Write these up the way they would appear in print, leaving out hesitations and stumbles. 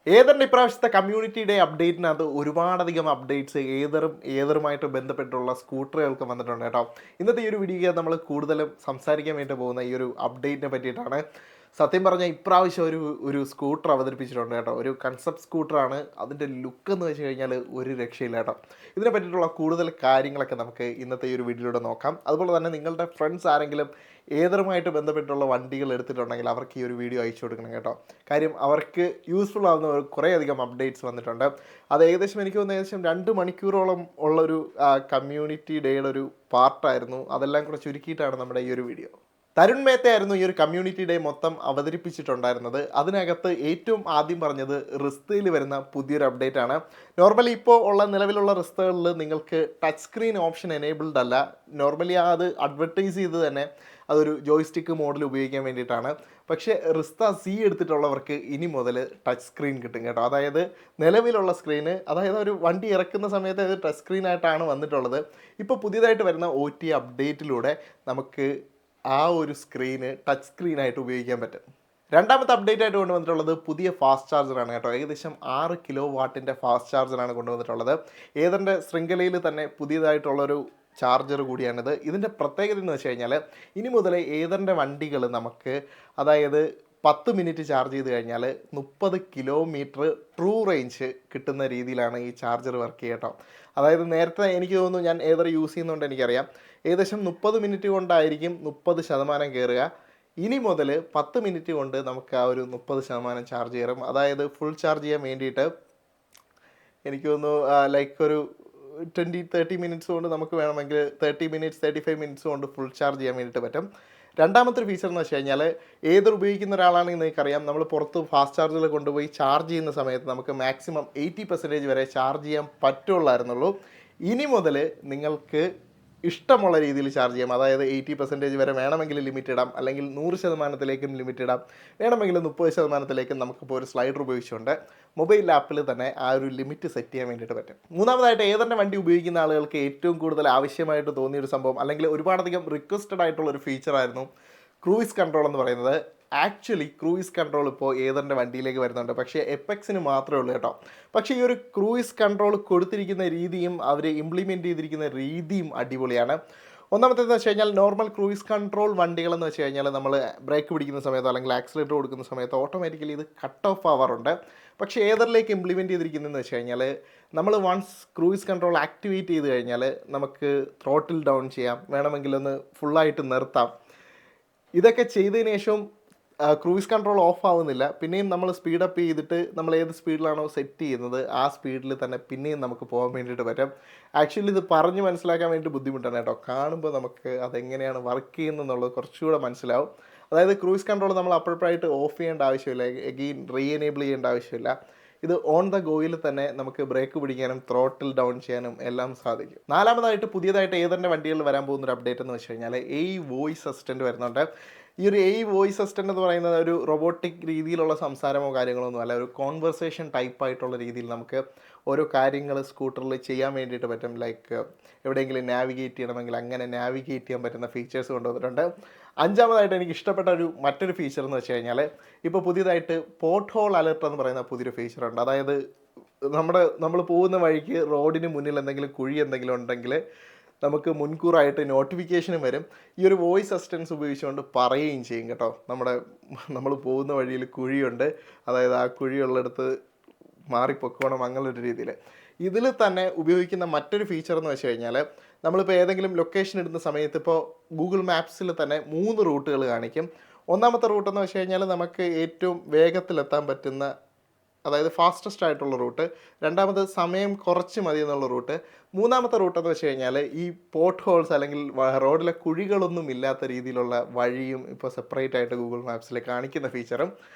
ഏതറിൻ്റെ ഇപ്രാവശ്യത്തെ community day അപ്ഡേറ്റിനകത്ത് ഒരുപാടധികം updates ഏതറുമായിട്ട് ബന്ധപ്പെട്ടുള്ള സ്കൂട്ടറുകൾക്ക് വന്നിട്ടുണ്ട് കേട്ടോ. ഇന്നത്തെ ഈ ഒരു വീഡിയോ നമ്മൾ കൂടുതലും സംസാരിക്കാൻ വേണ്ടി പോകുന്ന ഈ ഒരു അപ്ഡേറ്റിനെ പറ്റിയിട്ടാണ്. സത്യം പറഞ്ഞാൽ ഇപ്രാവശ്യം ഒരു സ്കൂട്ടർ അവതരിപ്പിച്ചിട്ടുണ്ട് കേട്ടോ. ഒരു കൺസെപ്റ്റ് സ്കൂട്ടറാണ്. അതിൻ്റെ ലുക്ക് എന്ന് വെച്ച് കഴിഞ്ഞാൽ ഒരു രക്ഷയില്ല കേട്ടോ. ഇതിനെ പറ്റിയിട്ടുള്ള കൂടുതൽ കാര്യങ്ങളൊക്കെ നമുക്ക് ഇന്നത്തെ ഈ ഒരു വീഡിയോയിലൂടെ നോക്കാം. അതുപോലെ തന്നെ നിങ്ങളുടെ ഫ്രണ്ട്സ് ആരെങ്കിലും ഏതറുമായിട്ട് ബന്ധപ്പെട്ടുള്ള വണ്ടികൾ എടുത്തിട്ടുണ്ടെങ്കിൽ അവർക്ക് ഈ ഒരു വീഡിയോ അയച്ചു കൊടുക്കണം കേട്ടോ. കാര്യം അവർക്ക് യൂസ്ഫുൾ ആവുന്ന കുറേയധികം അപ്ഡേറ്റ്സ് വന്നിട്ടുണ്ട്. അത് ഏകദേശം എനിക്ക് തോന്നുന്നു ഏകദേശം 2 മണിക്കൂറോളം ഉള്ളൊരു കമ്മ്യൂണിറ്റി ഡേയുടെ ഒരു പാർട്ടായിരുന്നു. അതെല്ലാം കൂടെ ചുരുക്കിയിട്ടാണ് നമ്മുടെ ഈ ഒരു വീഡിയോ. തരുൺ മേത്ത ആയിരുന്നു ഈ ഒരു കമ്മ്യൂണിറ്റി ഡേ മൊത്തം അവതരിപ്പിച്ചിട്ടുണ്ടായിരുന്നത്. അതിനകത്ത് ഏറ്റവും ആദ്യം പറഞ്ഞത് റിസ്തയിൽ വരുന്ന പുതിയൊരു അപ്ഡേറ്റ് ആണ്. നോർമലി ഇപ്പോൾ ഉള്ള നിലവിലുള്ള റിസ്തകളിൽ നിങ്ങൾക്ക് ടച്ച് സ്ക്രീൻ ഓപ്ഷൻ എനേബിൾഡ് അല്ല. നോർമലി അത് അഡ്വർട്ടൈസ് ചെയ്ത് തന്നെ അതൊരു ജോയ്സ്റ്റിക്ക് മോഡൽ ഉപയോഗിക്കാൻ വേണ്ടിയിട്ടാണ്. പക്ഷേ റിസ്ത സി എടുത്തിട്ടുള്ളവർക്ക് ഇനി മുതൽ ടച്ച് സ്ക്രീൻ കിട്ടും കേട്ടോ. അതായത് നിലവിലുള്ള സ്ക്രീന്, അതായത് ഒരു വണ്ടി ഇറക്കുന്ന സമയത്ത് അത് ടച്ച് സ്ക്രീനായിട്ടാണ് വന്നിട്ടുള്ളത്. ഇപ്പോൾ പുതിയതായിട്ട് വരുന്ന OT അപ്ഡേറ്റിലൂടെ നമുക്ക് ആ ഒരു സ്ക്രീന് ടച്ച് സ്ക്രീനായിട്ട് ഉപയോഗിക്കാൻ പറ്റും. രണ്ടാമത്തെ അപ്ഡേറ്റ് ആയിട്ട് കൊണ്ടുവന്നിട്ടുള്ളത് പുതിയ ഫാസ്റ്റ് ചാർജറാണ് കേട്ടോ. ഏകദേശം 6 കിലോ വാട്ടിൻ്റെ ഫാസ്റ്റ് ചാർജറാണ് കൊണ്ടുവന്നിട്ടുള്ളത്. ഏതറിൻ്റെ ശൃംഖലയിൽ തന്നെ പുതിയതായിട്ടുള്ളൊരു ചാർജർ കൂടിയാണിത്. ഇതിൻ്റെ പ്രത്യേകത എന്ന് വെച്ച് കഴിഞ്ഞാൽ ഇനി മുതൽ ഏതറിൻ്റെ വണ്ടികൾ നമുക്ക്, അതായത് 10 മിനിറ്റ് ചാർജ് ചെയ്ത് കഴിഞ്ഞാൽ 30 കിലോമീറ്റർ ട്രൂ റേഞ്ച് കിട്ടുന്ന രീതിയിലാണ് ഈ ചാർജർ വർക്ക് ചെയ്യുക കേട്ടോ. അതായത് നേരത്തെ എനിക്ക് തോന്നുന്നു, ഞാൻ ഏതർ യൂസ് ചെയ്യുന്നതുകൊണ്ട് എനിക്കറിയാം, ഏകദേശം 30 മിനിറ്റ് കൊണ്ടായിരിക്കും 30% കയറുക. ഇനി മുതൽ 10 മിനിറ്റ് കൊണ്ട് നമുക്ക് ആ ഒരു 30% ചാർജ് കയറും. അതായത് ഫുൾ ചാർജ് ചെയ്യാൻ വേണ്ടിയിട്ട് എനിക്ക് തോന്നുന്നു ലൈക്ക് ഒരു 20-30 മിനിറ്റ്സ് കൊണ്ട് നമുക്ക് വേണമെങ്കിൽ 30 മിനിറ്റ്സ് 35 മിനിറ്റ്സ് കൊണ്ട് ഫുൾ ചാർജ് ചെയ്യാൻ വേണ്ടിയിട്ട് പറ്റും. രണ്ടാമത്തെ ഒരു ഫീച്ചർ എന്ന് വെച്ച് കഴിഞ്ഞാൽ ഏതൊരു ഉപയോഗിക്കുന്ന ഒരാളാണെങ്കിൽ നിങ്ങൾക്കറിയാം, നമ്മൾ പുറത്ത് ഫാസ്റ്റ് ചാർജറിൽ കൊണ്ടുപോയി ചാർജ് ചെയ്യുന്ന സമയത്ത് നമുക്ക് മാക്സിമം 80% വരെ ചാർജ് ചെയ്യാൻ പറ്റുള്ളായിരുന്നുള്ളൂ. ഇനി മുതൽ നിങ്ങൾക്ക് ഇഷ്ടമുള്ള രീതിയിൽ ചാർജ് ചെയ്യാം. അതായത് 80% വരെ വേണമെങ്കിൽ ലിമിറ്റ് ഇടാം, അല്ലെങ്കിൽ 100%ലേക്കും ലിമിറ്റ് ഇടാം, വേണമെങ്കിൽ 30%ലേക്കും നമുക്കിപ്പോൾ ഒരു സ്ലൈഡർ ഉപയോഗിച്ചുകൊണ്ട് മൊബൈൽ ആപ്പിൽ തന്നെ ആ ഒരു ലിമിറ്റ് സെറ്റ് ചെയ്യാൻ വേണ്ടിയിട്ട് പറ്റും. മൂന്നാമതായിട്ട് ഏതറിൻ്റെ വണ്ടി ഉപയോഗിക്കുന്ന ആളുകൾക്ക് ഏറ്റവും കൂടുതൽ ആവശ്യമായിട്ട് തോന്നിയൊരു സംഭവം, അല്ലെങ്കിൽ ഒരുപാടധികം റിക്വസ്റ്റഡ് ആയിട്ടുള്ളൊരു ഫീച്ചറായിരുന്നു ക്രൂയിസ് കൺട്രോൾ എന്ന് പറയുന്നത്. ആക്ച്വലി ക്രൂയിസ് കൺട്രോൾ ഇപ്പോൾ ഏതറിൻ്റെ വണ്ടിയിലേക്ക് വരുന്നുണ്ട്, പക്ഷേ എപ്പെക്സിന് മാത്രമേ ഉള്ളൂ കേട്ടോ. പക്ഷേ ഈ ഒരു ക്രൂയിസ് കൺട്രോൾ കൊടുത്തിരിക്കുന്ന രീതിയും അവർ ഇംപ്ലിമെൻറ്റ് ചെയ്തിരിക്കുന്ന രീതിയും അടിപൊളിയാണ്. ഒന്നാമത്തേന്ന് വെച്ച് കഴിഞ്ഞാൽ നോർമൽ ക്രൂയിസ് കൺട്രോൾ വണ്ടികളെന്ന് വെച്ച് കഴിഞ്ഞാൽ നമ്മൾ ബ്രേക്ക് പിടിക്കുന്ന സമയത്തോ അല്ലെങ്കിൽ ആക്സിലേറ്റർ കൊടുക്കുന്ന സമയത്തോ ഓട്ടോമാറ്റിക്കലി ഇത് കട്ട് ഓഫ് ആവാറുണ്ട്. പക്ഷേ ഏതറിലേക്ക് ഇംപ്ലിമെൻറ്റ് ചെയ്തിരിക്കുന്നതെന്ന് വെച്ച് കഴിഞ്ഞാൽ നമ്മൾ വൺസ് ക്രൂയിസ് കൺട്രോൾ ആക്ടിവേറ്റ് ചെയ്ത് കഴിഞ്ഞാൽ നമുക്ക് ത്രോട്ടിൽ ഡൗൺ ചെയ്യാം, വേണമെങ്കിൽ ഒന്ന് ഫുള്ളായിട്ട് നിർത്താം. ഇതൊക്കെ ചെയ്തതിന് ശേഷം ക്രൂയിസ് കൺട്രോൾ ഓഫ് ആവുന്നില്ല. പിന്നെയും നമ്മൾ സ്പീഡപ്പ് ചെയ്തിട്ട് നമ്മൾ ഏത് സ്പീഡിലാണോ സെറ്റ് ചെയ്യുന്നത് ആ സ്പീഡിൽ തന്നെ പിന്നെയും നമുക്ക് പോകാൻ വേണ്ടിയിട്ട് പറ്റും. ആക്ച്വലി ഇത് പറഞ്ഞ് മനസ്സിലാക്കാൻ വേണ്ടി ബുദ്ധിമുട്ടാണ് കേട്ടോ. കാണുമ്പോൾ നമുക്ക് അതെങ്ങനെയാണ് വർക്ക് ചെയ്യുന്നതെന്നുള്ളത് കുറച്ചുകൂടെ മനസ്സിലാവും. അതായത് ക്രൂയിസ് കൺട്രോൾ നമ്മൾ അപ്പോഴായിട്ട് ഓഫ് ചെയ്യേണ്ട ആവശ്യമില്ല, എഗെയിൻ റീ എനേബിൾ ചെയ്യേണ്ട ആവശ്യമില്ല. ഇത് ഓൺ ദ ഗോയിൽ തന്നെ നമുക്ക് ബ്രേക്ക് പിടിക്കാനും ത്രോട്ടിൽ ഡൗൺ ചെയ്യാനും എല്ലാം സാധിക്കും. നാലാമതായിട്ട് പുതിയതായിട്ട് ഏതറിൻ്റെ വണ്ടികളിൽ വരാൻ പോകുന്നൊരു അപ്ഡേറ്റ് എന്ന് വെച്ച് കഴിഞ്ഞാൽ വോയിസ് അസിസ്റ്റൻറ്റ് വരുന്നുണ്ട്. ഈ ഒരു വോയിസ് അസിസ്റ്റൻ്റ് എന്ന് പറയുന്നത് ഒരു റോബോട്ടിക് രീതിയിലുള്ള സംസാരമോ കാര്യങ്ങളൊന്നും അല്ല, ഒരു കോൺവെർസേഷൻ ടൈപ്പായിട്ടുള്ള രീതിയിൽ നമുക്ക് ഓരോ കാര്യങ്ങൾ സ്കൂട്ടറിൽ ചെയ്യാൻ വേണ്ടിയിട്ട് പറ്റും. ലൈക്ക് എവിടെയെങ്കിലും നാവിഗേറ്റ് ചെയ്യണമെങ്കിൽ അങ്ങനെ നാവിഗേറ്റ് ചെയ്യാൻ പറ്റുന്ന ഫീച്ചേഴ്സ് കൊണ്ടുവന്നിട്ടുണ്ട്. അഞ്ചാമതായിട്ട് എനിക്ക് ഇഷ്ടപ്പെട്ട മറ്റൊരു ഫീച്ചർ എന്ന് വെച്ച് കഴിഞ്ഞാൽ ഇപ്പോൾ പുതിയതായിട്ട് പോർട്ട് ഹോൾ അലർട്ട് എന്ന് പറയുന്ന പുതിയൊരു ഫീച്ചറുണ്ട്. അതായത് നമ്മൾ പോകുന്ന വഴിക്ക് റോഡിന് മുന്നിൽ എന്തെങ്കിലും കുഴി എന്തെങ്കിലും ഉണ്ടെങ്കിൽ നമുക്ക് മുൻകൂറായിട്ട് നോട്ടിഫിക്കേഷനും വരും. ഈ ഒരു വോയിസ് അസിസ്റ്റൻസ് ഉപയോഗിച്ചുകൊണ്ട് പറയുകയും ചെയ്യും കേട്ടോ. നമ്മൾ പോകുന്ന വഴിയിൽ കുഴിയുണ്ട്, അതായത് ആ കുഴിയുള്ളിടത്ത് മാറിപ്പൊക്കോണം, അങ്ങനൊരു രീതിയിൽ. ഇതിൽ തന്നെ ഉപയോഗിക്കുന്ന മറ്റൊരു ഫീച്ചർ എന്ന് വെച്ച് കഴിഞ്ഞാൽ നമ്മളിപ്പോൾ ഏതെങ്കിലും ലൊക്കേഷൻ ഇടുന്ന സമയത്ത് ഇപ്പോൾ ഗൂഗിൾ മാപ്സിൽ തന്നെ 3 റൂട്ടുകൾ കാണിക്കും. ഒന്നാമത്തെ റൂട്ടെന്ന് വെച്ച് കഴിഞ്ഞാൽ നമുക്ക് ഏറ്റവും വേഗത്തിലെത്താൻ പറ്റുന്ന, അതായത് ഫാസ്റ്റസ്റ്റ് ആയിട്ടുള്ള റൂട്ട്. രണ്ടാമത് സമയം കുറച്ച് മതി എന്നുള്ള റൂട്ട്. മൂന്നാമത്തെ റൂട്ടെന്ന് വെച്ച് കഴിഞ്ഞാൽ ഈ പോർട്ട് ഹോൾസ് അല്ലെങ്കിൽ റോഡിലെ കുഴികളൊന്നും ഇല്ലാത്ത രീതിയിലുള്ള വഴിയും ഇപ്പോൾ സെപ്പറേറ്റ് ആയിട്ട് ഗൂഗിൾ മാപ്സിൽ കാണിക്കുന്ന ഫീച്ചറും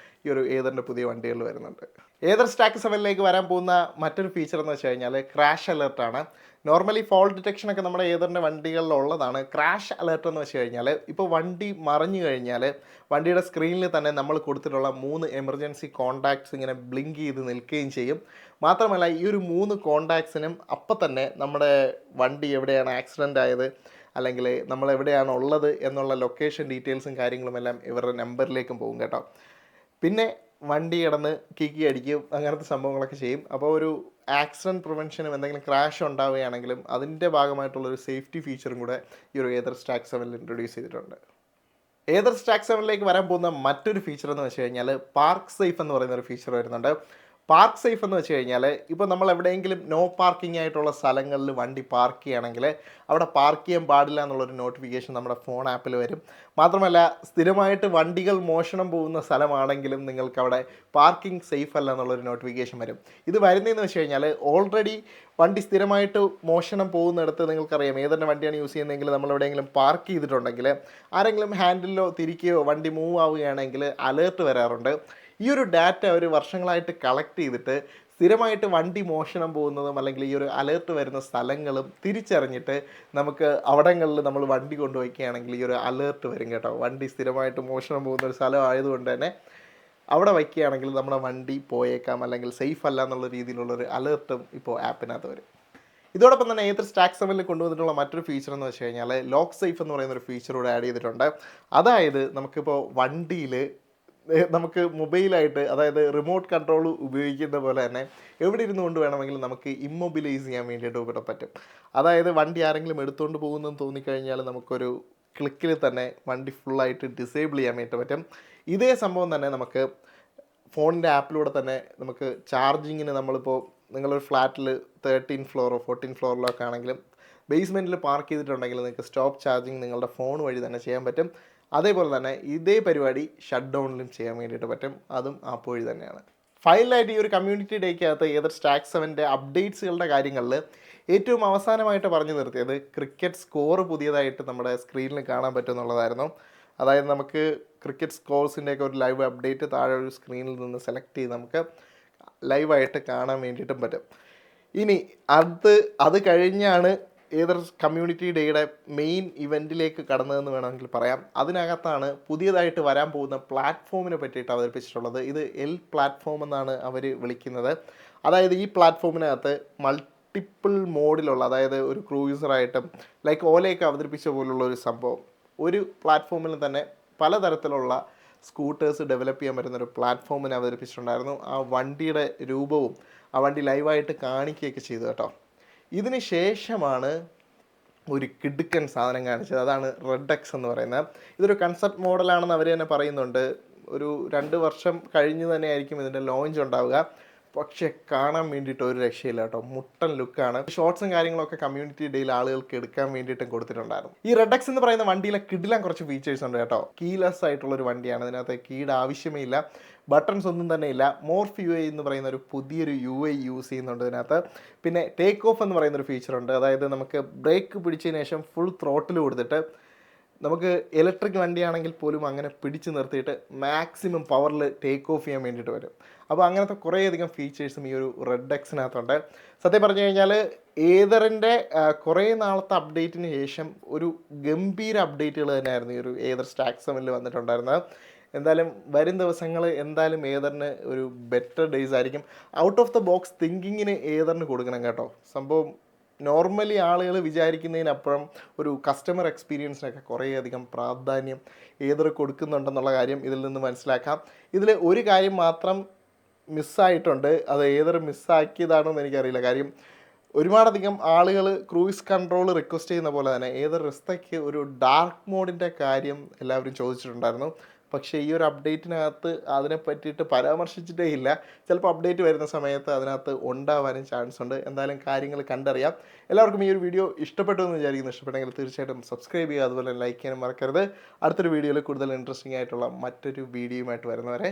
ഈ ഒരു ഏതറിൻ്റെ പുതിയ വണ്ടികളിൽ വരുന്നുണ്ട്. ഏതർ സ്റ്റാക്ക് 7ലേക്ക് വരാൻ പോകുന്ന മറ്റൊരു ഫീച്ചർ എന്ന് വെച്ച് കഴിഞ്ഞാൽ ക്രാഷ് അലേർട്ടാണ്. നോർമലി ഫോൾ ഡിറ്റക്ഷനൊക്കെ നമ്മുടെ ഏതറിൻ്റെ വണ്ടികളിലുള്ളതാണ്. ക്രാഷ് അലേർട്ട് എന്ന് വെച്ച് കഴിഞ്ഞാൽ ഇപ്പോൾ വണ്ടി മറിഞ്ഞു കഴിഞ്ഞാൽ വണ്ടിയുടെ സ്ക്രീനിൽ തന്നെ നമ്മൾ കൊടുത്തിട്ടുള്ള 3 എമർജൻസി കോൺടാക്ട്സ് ഇങ്ങനെ ബ്ലിങ്ക് ചെയ്ത് നിൽക്കുകയും ചെയ്യും. മാത്രമല്ല ഈ ഒരു 3 കോൺടാക്ട്സിനും അപ്പം തന്നെ നമ്മുടെ വണ്ടി എവിടെയാണ് ആക്സിഡൻ്റ് ആയത് അല്ലെങ്കിൽ നമ്മൾ എവിടെയാണ് ഉള്ളത് എന്നുള്ള ലൊക്കേഷൻ ഡീറ്റെയിൽസും കാര്യങ്ങളുമെല്ലാം ഇവരുടെ നമ്പറിലേക്കും പോകും കേട്ടോ. പിന്നെ വണ്ടി കിടന്ന് കിക്കി അടിക്കും, അങ്ങനത്തെ സംഭവങ്ങളൊക്കെ ചെയ്യും. അപ്പോൾ ഒരു ആക്സിഡൻറ്റ് പ്രിവെൻഷനും എന്തെങ്കിലും ക്രാഷ് ഉണ്ടാവുകയാണെങ്കിലും അതിൻ്റെ ഭാഗമായിട്ടുള്ളൊരു സേഫ്റ്റി ഫീച്ചറും കൂടെ ഈ ഒരു ഏതർ സ്റ്റാക്ക് 7 ഇൻട്രൊഡ്യൂസ് ചെയ്തിട്ടുണ്ട്. ഏതർ സ്റ്റാക്ക് 7 വരാൻ പോകുന്ന മറ്റൊരു ഫീച്ചർ എന്ന് വെച്ച് കഴിഞ്ഞാൽ പാർക്ക് സേഫ് എന്ന് പറയുന്ന ഒരു ഫീച്ചർ വരുന്നുണ്ട്. പാർക്ക് സേഫ് എന്ന് വെച്ച് കഴിഞ്ഞാൽ ഇപ്പോൾ നമ്മൾ എവിടെയെങ്കിലും നോ പാർക്കിംഗ് ആയിട്ടുള്ള സ്ഥലങ്ങളിൽ വണ്ടി പാർക്ക് ചെയ്യുകയാണെങ്കിൽ അവിടെ പാർക്ക് ചെയ്യാൻ പാടില്ല എന്നുള്ളൊരു നോട്ടിഫിക്കേഷൻ നമ്മുടെ ഫോൺ ആപ്പിൽ വരും. മാത്രമല്ല സ്ഥിരമായിട്ട് വണ്ടികൾ മോഷണം പോകുന്ന സ്ഥലമാണെങ്കിലും നിങ്ങൾക്ക് അവിടെ പാർക്കിംഗ് സേഫ് അല്ല എന്നുള്ളൊരു നോട്ടിഫിക്കേഷൻ വരും. ഇത് വരുന്നതെന്ന് വെച്ച് കഴിഞ്ഞാൽ ഓൾറെഡി വണ്ടി സ്ഥിരമായിട്ട് മോഷണം പോകുന്നിടത്ത് നിങ്ങൾക്കറിയാം ഏതൊരു വണ്ടിയാണ് യൂസ് ചെയ്യുന്നതെങ്കിൽ നമ്മൾ എവിടെയെങ്കിലും പാർക്ക് ചെയ്തിട്ടുണ്ടെങ്കിൽ ആരെങ്കിലും ഹാൻഡിലോ തിരിക്കുകയോ വണ്ടി മൂവ് ആവുകയാണെങ്കിൽ അലേർട്ട് വരാറുണ്ട്. ഈ ഒരു ഡാറ്റ അവർ വർഷങ്ങളായിട്ട് കളക്ട് ചെയ്തിട്ട് സ്ഥിരമായിട്ട് വണ്ടി മോഷണം പോകുന്നതും അല്ലെങ്കിൽ ഈ ഒരു അലേർട്ട് വരുന്ന സ്ഥലങ്ങളും തിരിച്ചറിഞ്ഞിട്ട് നമുക്ക് അവിടങ്ങളിൽ നമ്മൾ വണ്ടി കൊണ്ടുവയ്ക്കുകയാണെങ്കിൽ ഈ ഒരു അലേർട്ട് വരും കേട്ടോ. വണ്ടി സ്ഥിരമായിട്ട് മോഷണം പോകുന്ന ഒരു സ്ഥലം ആയതുകൊണ്ട് തന്നെ അവിടെ വയ്ക്കുകയാണെങ്കിൽ നമ്മുടെ വണ്ടി പോയേക്കാം അല്ലെങ്കിൽ സേഫ് അല്ല എന്നുള്ള രീതിയിലുള്ളൊരു അലേർട്ടും ഇപ്പോൾ ആപ്പിനകത്ത് വരും. ഇതോടൊപ്പം തന്നെ ഏതർ സ്റ്റാക്ക് 7 കൊണ്ടുവന്നിട്ടുള്ള മറ്റൊരു ഫീച്ചർ എന്ന് വെച്ച് കഴിഞ്ഞാൽ ലോക്ക് സേഫ് എന്ന് പറയുന്ന ഒരു ഫീച്ചർ കൂടെ ആഡ് ചെയ്തിട്ടുണ്ട്. അതായത് നമുക്കിപ്പോൾ വണ്ടിയിൽ നമുക്ക് മൊബൈലായിട്ട് അതായത് റിമോട്ട് കൺട്രോൾ ഉപയോഗിക്കുന്ന പോലെ തന്നെ എവിടെ ഇരുന്നു കൊണ്ട് വേണമെങ്കിലും നമുക്ക് ഇമ്മൊബിലൈസ് ചെയ്യാൻ വേണ്ടിയിട്ട് ഇവിടെ പറ്റും. അതായത് വണ്ടി ആരെങ്കിലും എടുത്തുകൊണ്ട് പോകുന്നെന്ന് തോന്നിക്കഴിഞ്ഞാൽ നമുക്കൊരു ക്ലിക്കിൽ തന്നെ വണ്ടി ഫുള്ളായിട്ട് ഡിസേബിൾ ചെയ്യാൻ വേണ്ടി പറ്റും. ഇതേ സംഭവം തന്നെ നമുക്ക് ഫോണിൻ്റെ ആപ്പിലൂടെ തന്നെ നമുക്ക് ചാർജിങ്ങിന് നമ്മളിപ്പോൾ നിങ്ങളൊരു ഫ്ലാറ്റിൽ 13 ഫ്ലോറോ 14 ഫ്ലോറിലോ ഒക്കെ ആണെങ്കിലും ബേസ്മെൻറ്റിൽ പാർക്ക് ചെയ്തിട്ടുണ്ടെങ്കിൽ നിങ്ങൾക്ക് സ്റ്റോപ്പ് ചാർജിങ് നിങ്ങളുടെ ഫോൺ വഴി തന്നെ ചെയ്യാൻ പറ്റും. അതേപോലെ തന്നെ ഇതേ പരിപാടി ഷട്ട് ഡൗണിലും ചെയ്യാൻ വേണ്ടിയിട്ട് പറ്റും. അതും ആപ്പ് വഴി തന്നെയാണ്. ഫൈനലായിട്ട് ഈ ഒരു കമ്മ്യൂണിറ്റി ഡേക്കകത്ത് ഏതർ സ്റ്റാക്ക് 7 അപ്ഡേറ്റ്സുകളുടെ കാര്യങ്ങളിൽ ഏറ്റവും അവസാനമായിട്ട് പറഞ്ഞു നിർത്തിയത് ക്രിക്കറ്റ് സ്കോർ പുതിയതായിട്ട് നമ്മുടെ സ്ക്രീനിൽ കാണാൻ പറ്റും എന്നുള്ളതായിരുന്നു. അതായത് നമുക്ക് ക്രിക്കറ്റ് സ്കോർസിൻ്റെയൊക്കെ ഒരു ലൈവ് അപ്ഡേറ്റ് താഴെ ഒരു സ്ക്രീനിൽ നിന്ന് സെലക്ട് ചെയ്ത് നമുക്ക് ലൈവായിട്ട് കാണാൻ വേണ്ടിയിട്ടും പറ്റും. ഇനി അത് കഴിഞ്ഞാണ് ഏതർ കമ്മ്യൂണിറ്റി ഡേയുടെ മെയിൻ ഇവൻറ്റിലേക്ക് കടന്നതെന്ന് വേണമെങ്കിൽ പറയാം. അതിനകത്താണ് പുതിയതായിട്ട് വരാൻ പോകുന്ന പ്ലാറ്റ്ഫോമിനെ പറ്റിയിട്ട് അവതരിപ്പിച്ചിട്ടുള്ളത്. ഇത് എൽ പ്ലാറ്റ്ഫോം എന്നാണ് അവർ വിളിക്കുന്നത്. അതായത് ഈ പ്ലാറ്റ്ഫോമിനകത്ത് മൾട്ടിപ്പിൾ മോഡിലുള്ള, അതായത് ഒരു ക്രൂയിസറായിട്ടും ലൈക്ക് ഓലയൊക്കെ അവതരിപ്പിച്ച പോലുള്ള ഒരു സംഭവം, ഒരു പ്ലാറ്റ്ഫോമിൽ തന്നെ പലതരത്തിലുള്ള സ്കൂട്ടേഴ്സ് ഡെവലപ്പ് ചെയ്യാൻ പറ്റുന്നൊരു പ്ലാറ്റ്ഫോമിനെ അവതരിപ്പിച്ചിട്ടുണ്ടായിരുന്നു. ആ വണ്ടിയുടെ രൂപവും ആ വണ്ടി ലൈവായിട്ട് കാണിക്കുകയൊക്കെ ചെയ്തു കേട്ടോ. ഇതിന് ശേഷമാണ് ഒരു കിടുക്കൻ സാധനം കാണിച്ചത്. അതാണ് റെഡ് എക്സ് എന്ന് പറയുന്നത്. ഇതൊരു കൺസെപ്റ്റ് മോഡലാണെന്ന് അവർ തന്നെ പറയുന്നുണ്ട്. ഒരു 2 വർഷം കഴിഞ്ഞ് തന്നെ ആയിരിക്കും ഇതിൻ്റെ ലോഞ്ച് ഉണ്ടാവുക. പക്ഷേ കാണാൻ വേണ്ടിയിട്ട് ഒരു രക്ഷയില്ല കേട്ടോ. മുട്ടൻ ലുക്കാണ്. ഷോർട്സും കാര്യങ്ങളൊക്കെ കമ്മ്യൂണിറ്റി ഡേയിൽ ആളുകൾക്ക് എടുക്കാൻ വേണ്ടിയിട്ടും കൊടുത്തിട്ടുണ്ടായിരുന്നു. ഈ റെഡ് എക്സ് എന്ന് പറയുന്ന വണ്ടിയിലെ കിടിലം കുറച്ച് ഫീച്ചേഴ്സ് ഉണ്ട് കേട്ടോ. കീലെസ് ആയിട്ടുള്ളൊരു വണ്ടിയാണ്. ഇതിനകത്ത് കീയുടെ ആവശ്യമേ ഇല്ല, ബട്ടൺസ് ഒന്നും തന്നെ ഇല്ല. മോർഫ് യു ഐ എന്ന് പറയുന്ന ഒരു പുതിയൊരു UI യൂസ് ചെയ്യുന്നുണ്ട് ഇതിനകത്ത്. പിന്നെ ടേക്ക് ഓഫ് എന്ന് പറയുന്നൊരു ഫീച്ചറുണ്ട്. അതായത് നമുക്ക് ബ്രേക്ക് പിടിച്ചതിന് ശേഷം ഫുൾ ത്രോട്ടിൽ കൊടുത്തിട്ട് നമുക്ക് ഇലക്ട്രിക് വണ്ടിയാണെങ്കിൽ പോലും അങ്ങനെ പിടിച്ച് നിർത്തിയിട്ട് മാക്സിമം പവറിൽ ടേക്ക് ഓഫ് ചെയ്യാൻ വേണ്ടിയിട്ട് വരും. അപ്പോൾ അങ്ങനത്തെ കുറേയധികം ഫീച്ചേഴ്സും ഈ ഒരു റെഡ് എക്സിനകത്തുണ്ട്. സത്യം പറഞ്ഞു കഴിഞ്ഞാൽ ഏതറിൻ്റെ കുറേ നാളത്തെ അപ്ഡേറ്റിന് ശേഷം ഒരു ഗംഭീര അപ്ഡേറ്റുകൾ തന്നെയായിരുന്നു ഈ ഒരു ഏതർ സ്റ്റാക്ക് 7 വന്നിട്ടുണ്ടായിരുന്നത്. എന്തായാലും വരും ദിവസങ്ങൾ എന്തായാലും ഏതറിന് ഒരു ബെറ്റർ ഡേയ്സ് ആയിരിക്കും. ഔട്ട് ഓഫ് ദ ബോക്സ് തിങ്കിങ്ങിന് ഏതറിന് കൊടുക്കണം കേട്ടോ. സംഭവം നോർമലി ആളുകൾ വിചാരിക്കുന്നതിനപ്പുറം ഒരു കസ്റ്റമർ എക്സ്പീരിയൻസിനൊക്കെ കുറേയധികം പ്രാധാന്യം ഏതർ കൊടുക്കുന്നുണ്ടെന്നുള്ള കാര്യം ഇതിൽ നിന്ന് മനസ്സിലാക്കാം. ഇതിൽ ഒരു കാര്യം മാത്രം മിസ്സായിട്ടുണ്ട്. അത് ഏതർ മിസ്സാക്കിയതാണെന്ന് എനിക്കറിയില്ല. കാര്യം ഒരുപാടധികം ആളുകൾ ക്രൂയിസ് കൺട്രോൾ റിക്വസ്റ്റ് ചെയ്യുന്ന പോലെ തന്നെ ഏതർ റിസ്തയ്ക്ക് ഒരു ഡാർക്ക് മോഡിൻ്റെ കാര്യം എല്ലാവരും ചോദിച്ചിട്ടുണ്ടായിരുന്നു. പക്ഷേ ഈ ഒരു അപ്ഡേറ്റിനകത്ത് അതിനെ പറ്റിയിട്ട് പരാമർശിച്ചിട്ടേ ഇല്ല. ചിലപ്പോൾ അപ്ഡേറ്റ് വരുന്ന സമയത്ത് അതിനകത്ത് ഉണ്ടാവാനും ചാൻസ് ഉണ്ട്. എന്തായാലും കാര്യങ്ങൾ കണ്ടറിയാം. എല്ലാവർക്കും ഈ ഒരു വീഡിയോ ഇഷ്ടപ്പെട്ടു എന്ന് വിചാരിക്കുന്നു. ഇഷ്ടപ്പെട്ടെങ്കിൽ തീർച്ചയായിട്ടും സബ്സ്ക്രൈബ് ചെയ്യുക, അതുപോലെ ലൈക്ക് ചെയ്യാനും മറക്കരുത്. അടുത്തൊരു വീഡിയോയിൽ കൂടുതൽ ഇൻട്രസ്റ്റിംഗ് ആയിട്ടുള്ള മറ്റൊരു വീഡിയോയുമായിട്ട് വരുന്നവരെ